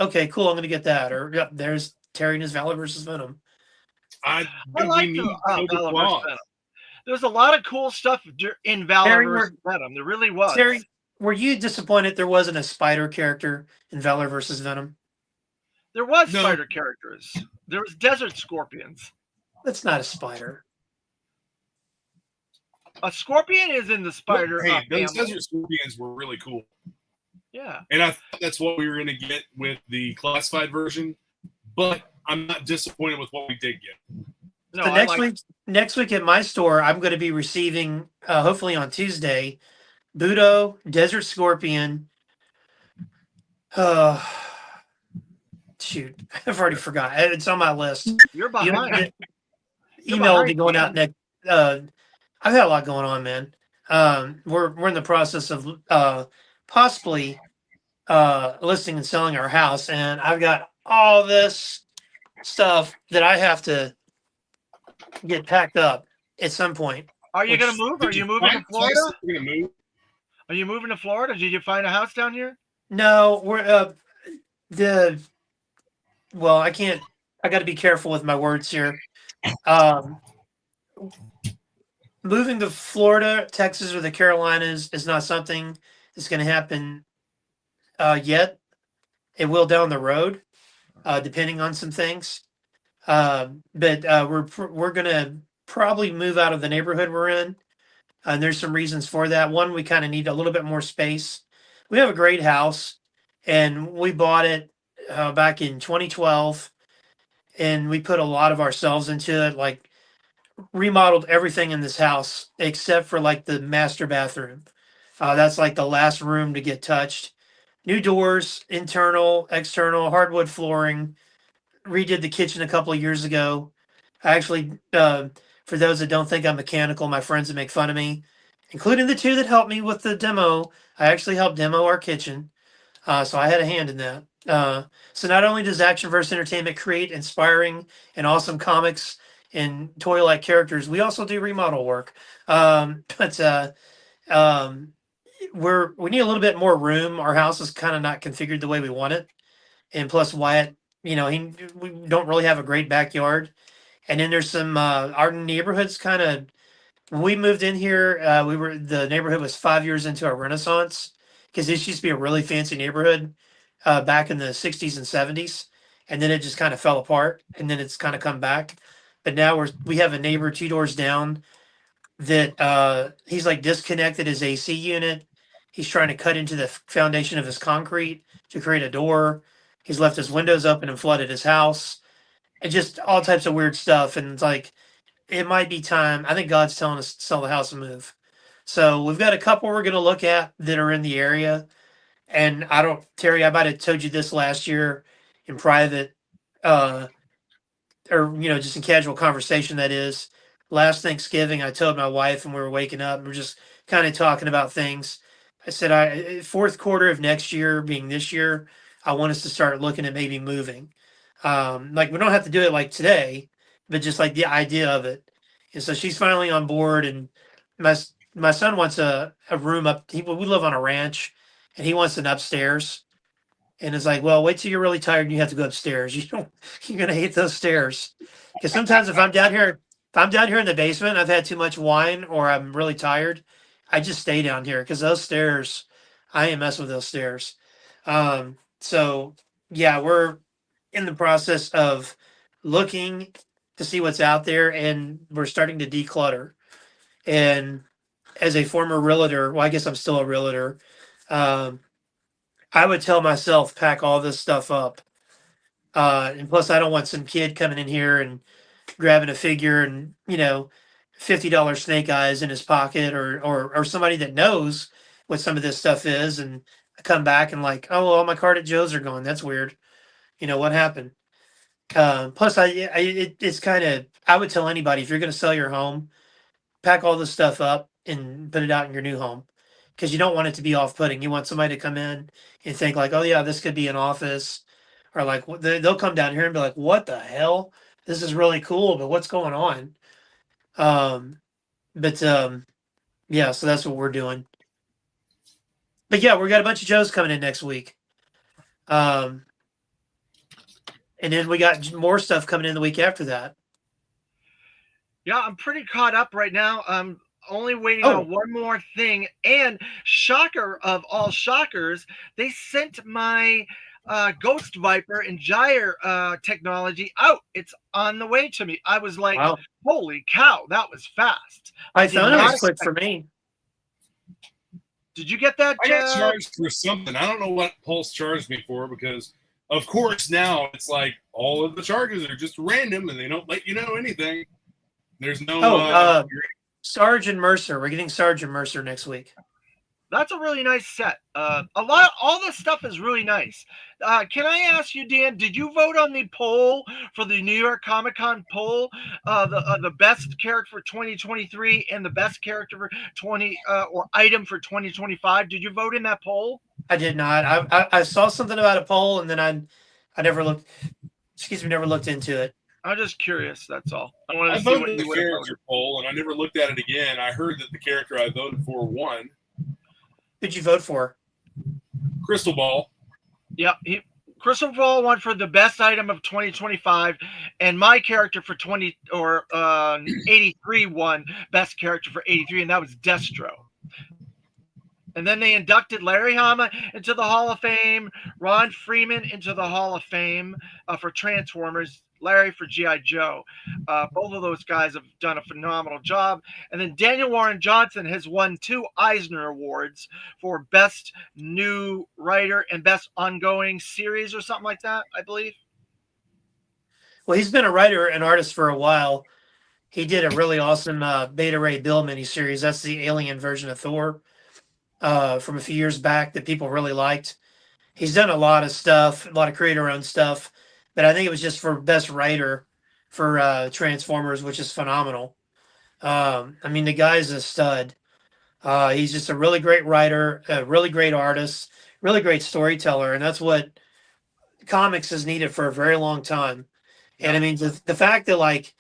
Okay, cool. I'm going to get that. Or yep, there's Terry and his Valor versus Venom. I We like need the Cobra Valor versus Claw. Venom. There's a lot of cool stuff in Valor Terry, versus Venom. There really was. Terry, were you disappointed there wasn't a spider character in Valor versus Venom? There was No. spider characters. There was desert scorpions. That's not a spider. A scorpion is in the spider Hey, those family. Desert Scorpions were really cool. Yeah. And I thought that's what we were going to get with the classified version, but I'm not disappointed with what we did get. No, So I like next week at my store, I'm going to be receiving, hopefully on Tuesday, Budo, Desert Scorpion. Shoot, I've already forgot. It's on my list. you're You behind. know, You're email will behind, be going out man. next. I've had a lot going on, man. We're in the process of possibly listing and selling our house, and I've got all this stuff that I have to get packed up at some point. Are you going to Which- move? Are you moving to Find Florida? places we're gonna move. Are you moving to Florida? Did you find a house down here? No, we're well, I can't. I got to be careful with my words here. Moving to Florida, Texas, or the Carolinas is not something that's going to happen yet. It will down the road, depending on some things. But we're going to probably move out of the neighborhood we're in, and there's some reasons for that. One, we kind of need a little bit more space. We have a great house, and we bought it back in 2012, and we put a lot of ourselves into it, like remodeled everything in this house except for like the master bathroom. That's like the last room to get touched. New doors, internal, external, hardwood flooring. Redid the kitchen a couple of years ago. I actually, for those that don't think I'm mechanical, my friends that make fun of me, including the two that helped me with the demo, I actually helped demo our kitchen. So I had a hand in that. So not only does Action Verse Entertainment create inspiring and awesome comics and toy-like characters, we also do remodel work. But we need a little bit more room. Our house is kind of not configured the way we want it, and plus Wyatt, we don't really have a great backyard. And then there's some our neighborhood's kind of. When we moved in here, the neighborhood was 5 years into a renaissance, because this used to be a really fancy neighborhood back in the 60s and 70s, and then it just kind of fell apart, and then it's kind of come back. But now we have a neighbor 2 doors down that he's like disconnected his AC unit. He's trying to cut into the foundation of his concrete to create a door. He's left his windows open and flooded his house, and just all types of weird stuff. And it's like, it might be time. I think God's telling us to sell the house and move. So we've got a couple we're going to look at that are in the area. And Terry, I might have told you this last year in private, or just in casual conversation. That is, last Thanksgiving, I told my wife, and we were waking up, and we're just kind of talking about things. I said, fourth quarter of next year, being this year, I want us to start looking at maybe moving. Like, we don't have to do it like today, but just like the idea of it. And so she's finally on board, and my son wants a room up. We live on a ranch, and he wants an upstairs. And it's like, well, wait till you're really tired and you have to go upstairs. You're gonna hate those stairs. Because sometimes if I'm down here in the basement, I've had too much wine or I'm really tired, I just stay down here because those stairs, I ain't messing with those stairs. So yeah, we're in the process of looking to see what's out there, and we're starting to declutter. And as a former realtor, well, I guess I'm still a realtor. I would tell myself, pack all this stuff up. And plus, I don't want some kid coming in here and grabbing a figure and, $50 snake eyes in his pocket, or somebody that knows what some of this stuff is, and I come back and like, oh, all my Carded Joes are gone. That's weird. What happened? Plus, it's kind of, I would tell anybody, if you're going to sell your home, pack all this stuff up and put it out in your new home, because you don't want it to be off-putting. You want somebody to come in and think like, oh yeah, this could be an office, or like they'll come down here and be like, what the hell? This is really cool, but what's going on? But yeah, so that's what we're doing. But yeah, we got a bunch of Joes coming in next week. And then we got more stuff coming in the week after that. Yeah, I'm pretty caught up right now. I'm only waiting Oh. on one more thing. And shocker of all shockers, they sent my Ghost Viper and Gyre technology out. It's on the way to me. I was like, Wow. holy cow, that was fast. I did found it not was quick for me. Did you get that? I got charged for something. I don't know what Pulse charged me for, because of course now it's like all of the charges are just random and they don't let you know anything. There's no Sarge and Mercer. We're getting Sarge and Mercer next week. That's a really nice set. All this stuff is really nice. Can I ask you, Dan, did you vote on the poll for the New York Comic Con poll, the best character for 2023 and the best character for or item for 2025? Did you vote in that poll? I did not. I saw something about a poll, and then I never looked. Never looked into it. I'm just curious. That's all. I wanted to I see voted what in you the would have character poll, and I never looked at it again. I heard that the character I voted for won. Who'd you vote for? Crystal Ball. Yeah, Crystal Ball won for the best item of 2025, and my character for 83 won best character for 83, and that was Destro. And then they inducted Larry Hama into the Hall of Fame, Ron Freeman into the Hall of Fame for Transformers, Larry for G.I. Joe. Both of those guys have done a phenomenal job. And then Daniel Warren Johnson has won 2 Eisner Awards for Best New Writer and Best Ongoing Series or something like that, I believe. Well, he's been a writer and artist for a while. He did a really awesome Beta Ray Bill miniseries. That's the alien version of Thor from a few years back that people really liked. He's done a lot of stuff, a lot of creator-owned stuff. But I think it was just for best writer for Transformers, which is phenomenal. I mean, the guy's a stud. He's just a really great writer, a really great artist, really great storyteller, and that's what comics has needed for a very long time. And I mean, the fact that like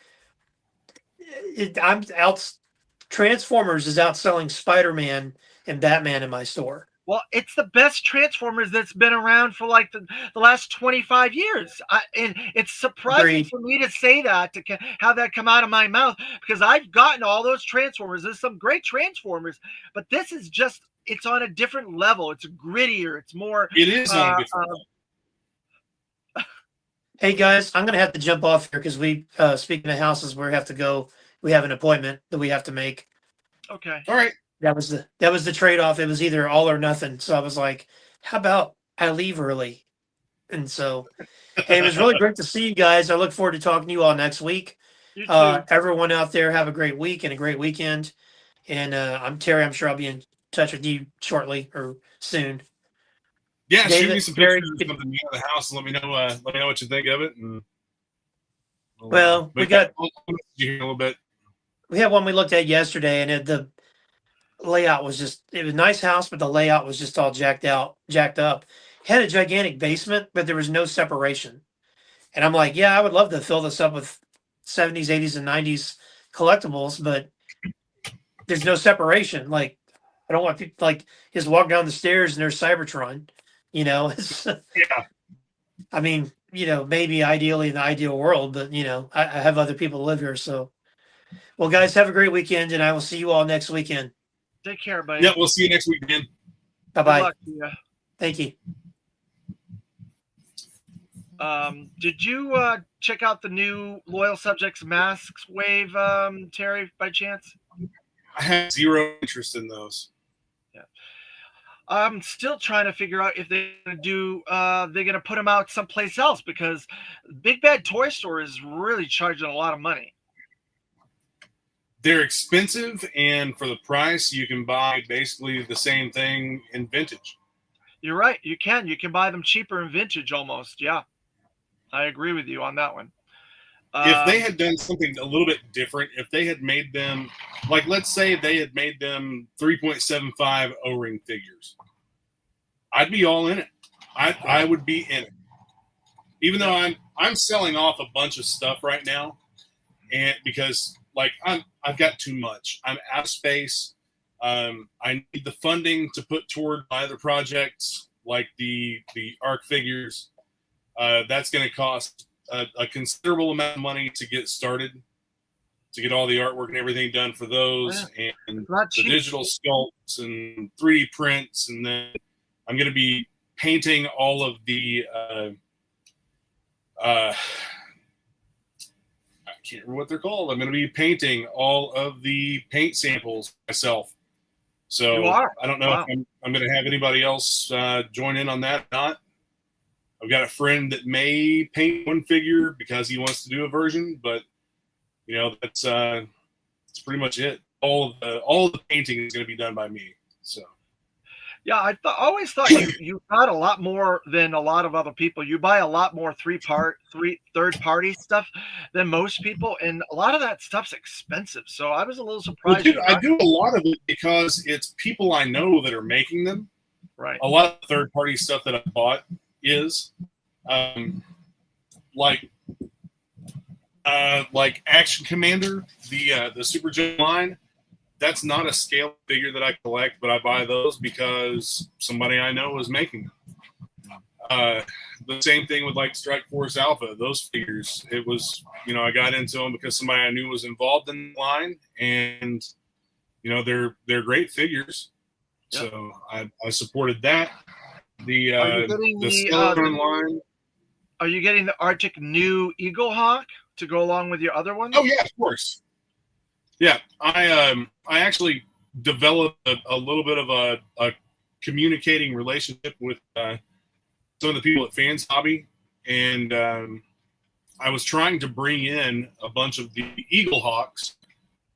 Transformers is outselling Spider-Man and Batman in my store. Well, it's the best Transformers that's been around for like the last 25 years. And it's surprising Agreed. for me to say that, to have that come out of my mouth, because I've gotten all those Transformers. There's some great Transformers, but this is just, it's on a different level. It's grittier. It's more. It is on a different level. Hey guys, I'm gonna have to jump off here because we speaking of houses, we have to go. We have an appointment that we have to make. Okay. All right. That was the trade-off. It was either all or nothing. So I was like, how about I leave early? And so, hey, it was really great to see you guys. I look forward to talking to you all next week. You too. Everyone out there, have a great week and a great weekend. And I'm Terry. I'm sure I'll be in touch with you shortly or soon. Yeah, David, shoot me some Terry, pictures of something new in the house and let me know what you think of it. And Well, we got I'll you here a little bit. we had one we looked at yesterday, and the layout was just, it was a nice house, but the layout was just all jacked up. It had a gigantic basement, but there was no separation. And I'm like, yeah, I would love to fill this up with 70s, 80s, and 90s collectibles, but there's no separation. Like, I don't want people like just walk down the stairs and there's Cybertron. You know, it's, Yeah. I mean, you know, maybe ideally in the ideal world, but you know, I have other people that live here. So, well, guys, have a great weekend, and I will see you all next weekend. Take care, buddy. Yeah, we'll see you next week, Dan. Bye Good bye. luck to you. Thank you. Did you check out the new Loyal Subjects Masks wave, Terry, by chance? I have zero interest in those. I'm still trying to figure out if they're gonna put them out someplace else, because Big Bad Toy Store is really charging a lot of money. They're expensive, and for the price, you can buy basically the same thing in vintage. You're right. You can buy them cheaper in vintage almost. Yeah. I agree with you on that one. If they had done something a little bit different, if they had made them, like, let's say they had made them 3.75 O-ring figures, I'd be all in it. I would be in it. Even though I'm selling off a bunch of stuff right now, and because like I've got too much. I'm out of space. I need the funding to put toward my other projects, like the ARC figures. That's going to cost a considerable amount of money to get started, to get all the artwork and everything done for those, and the digital sculpts and 3D prints, and then I'm going to be painting all of the I can't remember what they're called. I'm going to be painting all of the paint samples myself. So I don't know if I'm going to have anybody else join in on that or not. I've got a friend that may paint one figure because he wants to do a version, but you know, that's pretty much it. All of the painting is going to be done by me. So. Yeah, I always thought you got a lot more than a lot of other people. You buy a lot more third-party stuff than most people, and a lot of that stuff's expensive. So I was a little surprised. Well, dude, I do a lot of it because it's people I know that are making them. Right. A lot of third-party stuff that I bought is like Action Commander, the Super Gem line. That's not a scale figure that I collect, but I buy those because somebody I know is making them. The same thing with like Strike Force Alpha. Those figures, it was, you know, I got into them because somebody I knew was involved in the line, and you know, they're great figures. Yep. So I supported that. The Skeleton line. Are you getting the Arctic new Eagle Hawk to go along with your other ones? Oh yeah, of course. Yeah, I actually developed a little bit of a communicating relationship with some of the people at Fans Hobby, and I was trying to bring in a bunch of the Eagle Hawks.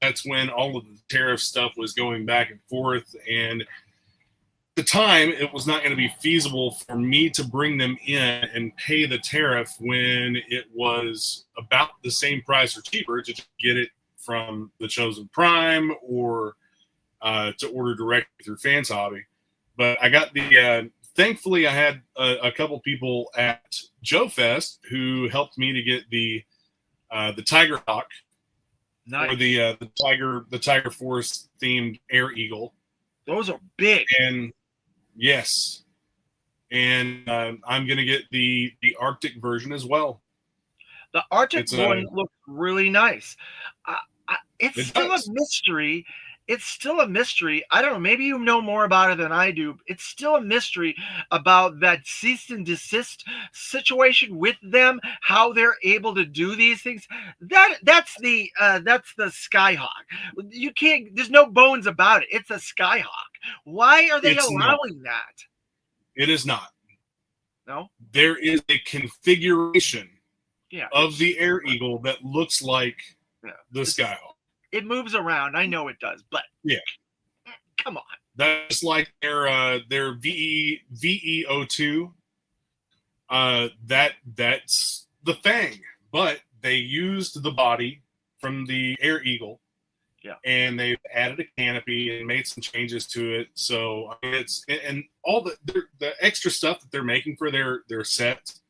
That's when all of the tariff stuff was going back and forth, and at the time it was not going to be feasible for me to bring them in and pay the tariff when it was about the same price or cheaper to get it from the Chosen Prime or to order directly through Fans Hobby. But I got the thankfully I had a couple people at Joe Fest who helped me to get the Tiger Hawk. Nice. Or the Tiger Force themed Air Eagle. Those are big. And yes. And I'm gonna get the Arctic version as well. The Arctic one looks really nice. It's still a mystery. It's still a mystery. I don't know. Maybe you know more about it than I do. It's still a mystery about that cease and desist situation with them, how they're able to do these things. That's the Skyhawk. You can't. There's no bones about it. It's a Skyhawk. Why are they allowing that? It is not. No. There is a configuration of the Air Eagle that looks like the Skyhawk. It moves around. I know it does, but come on. That's like their VEO2. That's the Fang, but they used the body from the Air Eagle, and they've added a canopy and made some changes to it. So I mean, it's and all the extra stuff that they're making for their sets,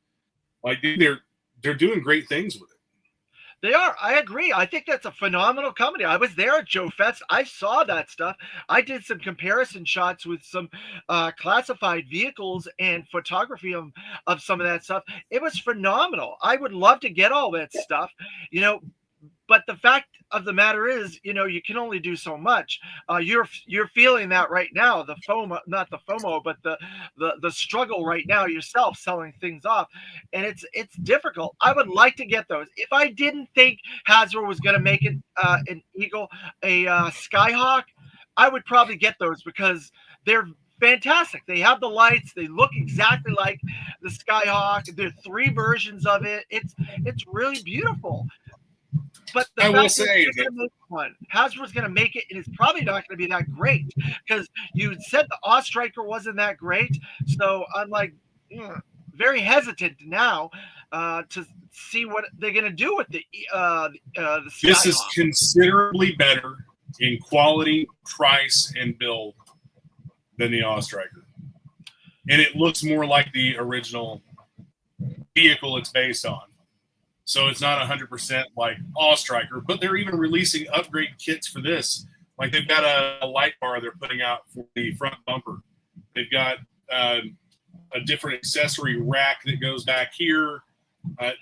like they're doing great things with it. They are. I agree. I think that's a phenomenal company. I was there at Joe Fest. I saw that stuff. I did some comparison shots with some classified vehicles and photography of some of that stuff. It was phenomenal. I would love to get all that stuff, you know, but the fact of the matter is, you know, you can only do so much. You're feeling that right now, the FOMO, not the FOMO, but the struggle right now yourself selling things off, and it's difficult. I would like to get those. If I didn't think Hasbro was going to make it an Eagle, a Skyhawk, I would probably get those because they're fantastic. They have the lights. They look exactly like the Skyhawk. There are 3 versions of it. It's really beautiful. But I will say Hasbro's going to make it, and it's probably not going to be that great because you said the Ostriker wasn't that great. So I'm like very hesitant now. to see what they're going to do with the This is Skyhawk. considerably better in quality, price, and build than the Striker. And it looks more like the original vehicle it's based on. So it's not 100% like Striker, but they're even releasing upgrade kits for this. Like they've got a light bar they're putting out for the front bumper. They've got a different accessory rack that goes back here.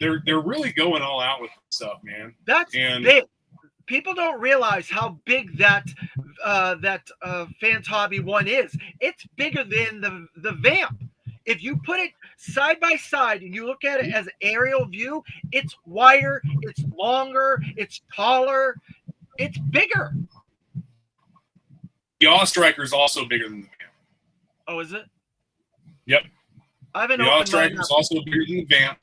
They're really going all out with this stuff, man. That's big. People don't realize how big that Fans Hobby one is. It's bigger than the Vamp. If you put it side by side and you look at it as an aerial view, it's wider, it's longer, it's taller, it's bigger. The Striker is also bigger than the Vamp. Oh, is it? Yep. I haven't the Striker is also bigger than the Vamp.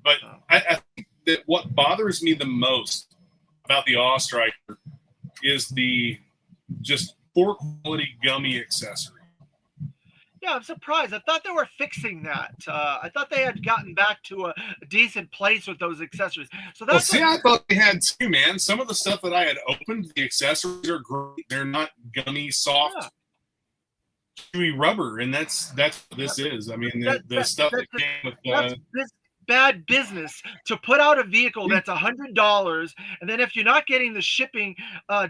But I think that what bothers me the most about the Striker is the just poor quality gummy accessory. Yeah, I'm surprised. I thought they were fixing that. I thought they had gotten back to a decent place with those accessories. So that's I thought they had too, man. Some of the stuff that I had opened, the accessories are great. They're not gummy, soft, chewy rubber, and that's what this is. I mean, the stuff that came with bad business to put out a vehicle that's $100, and then if you're not getting the shipping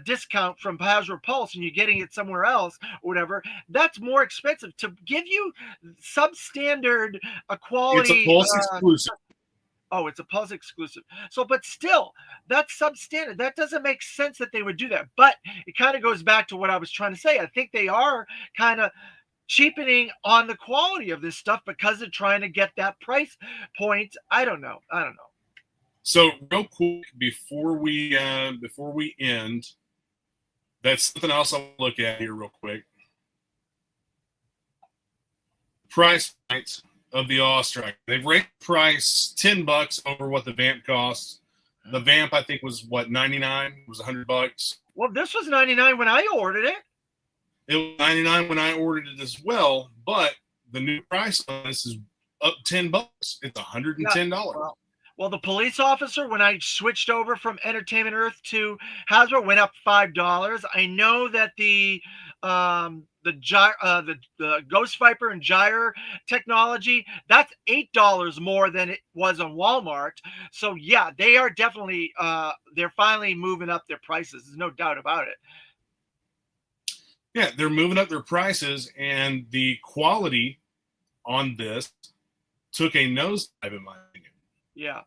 discount from Hasbro Pulse and you're getting it somewhere else or whatever, that's more expensive. To give you substandard quality. It's a Pulse exclusive. Oh, it's a Pulse exclusive. So, but still, that's substandard. That doesn't make sense that they would do that. But it kind of goes back to what I was trying to say. I think they are kind of cheapening on the quality of this stuff because they're trying to get that price point. I don't know. So real quick before we end, that's something else I'll look at here real quick. Price points of the Striker. They've rated price $10 over what the Vamp costs. The Vamp I think was what, 99? It was $100. Well, this was 99 when I ordered it. It was 99 when I ordered it as well, but the new price on this is up $10. It's $110. Well, the police officer, when I switched over from Entertainment Earth to Hasbro, went up $5. I know that the Ghost Viper and Gyre technology, that's $8 more than it was on Walmart. So yeah, they are definitely they're finally moving up their prices. There's no doubt about it. Yeah, they're moving up their prices, and the quality on this took a nosedive, in my opinion. Yeah.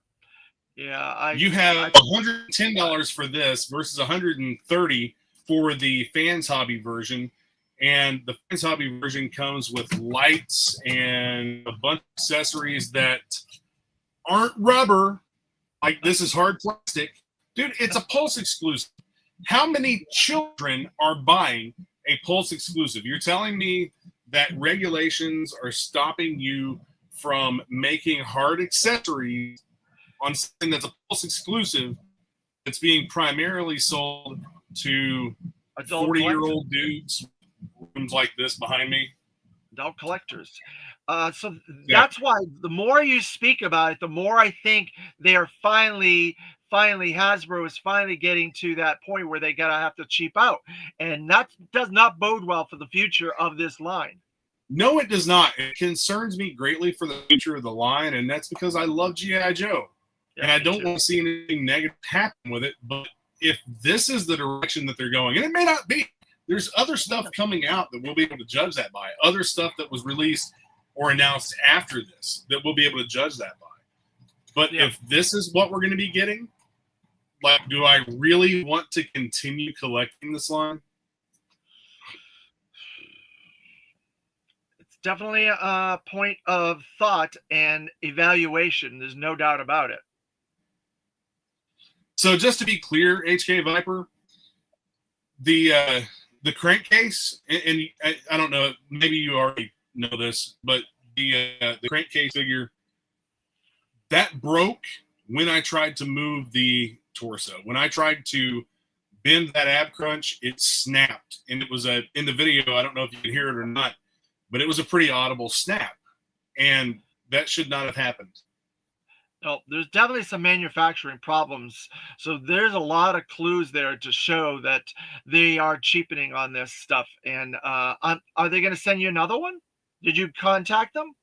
You have $110 for this versus $130 for the Fans Hobby version, and the Fans Hobby version comes with lights and a bunch of accessories that aren't rubber. Like, this is hard plastic. Dude, it's a Pulse exclusive. How many children are buying a Pulse exclusive? You're telling me that regulations are stopping you from making hard accessories on something that's a Pulse exclusive that's being primarily sold to 40-year-old dudes, rooms like this behind me? Adult collectors. So that's why the more you speak about it, the more I think they are finally Hasbro is finally getting to that point where they gotta have to cheap out, and that does not bode well for the future of this line. No, it does not. It concerns me greatly for the future of the line, and that's because I love G.I. Joe, and I don't want to see anything negative happen with it. But if this is the direction that they're going, and it may not be, there's other stuff coming out that we'll be able to judge that by. Other stuff that was released or announced after this that we'll be able to judge that by. But if this is what we're going to be getting, like, do I really want to continue collecting this line? It's definitely a point of thought and evaluation. There's no doubt about it. So just to be clear, HK Viper, the crankcase, and I don't know, maybe you already know this, but the crankcase figure, that broke when I tried to move the torso. When I tried to bend that ab crunch, it snapped, and it was in the video, I don't know if you can hear it or not, but it was a pretty audible snap, and that should not have happened. Oh, there's definitely some manufacturing problems. So there's a lot of clues there to show that they are cheapening on this stuff. And are they going to send you another one? Did you contact them?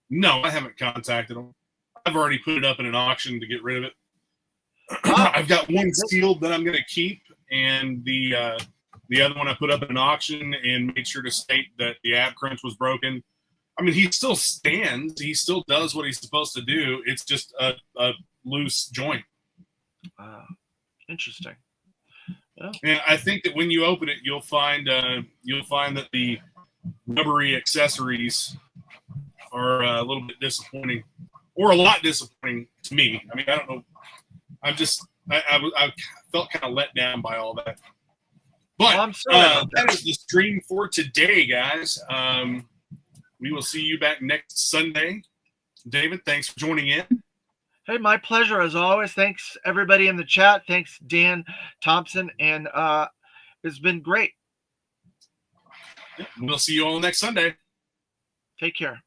No, I haven't contacted them. I've already put it up in an auction to get rid of it. Wow. I've got one sealed that I'm going to keep, and the other one I put up in an auction and made sure to state that the ab crunch was broken. I mean, he still stands. He still does what he's supposed to do. It's just a loose joint. Interesting. Yeah. And I think that when you open it, you'll find that the rubbery accessories are a little bit disappointing, or a lot disappointing to me. I mean, I don't know. I felt kind of let down by all that. But I'm sorry that is the stream for today, guys. We will see you back next Sunday. David, thanks for joining in. Hey, my pleasure as always. Thanks everybody in the chat. Thanks Dan Thompson, and it's been great. We'll see you all next Sunday. Take care.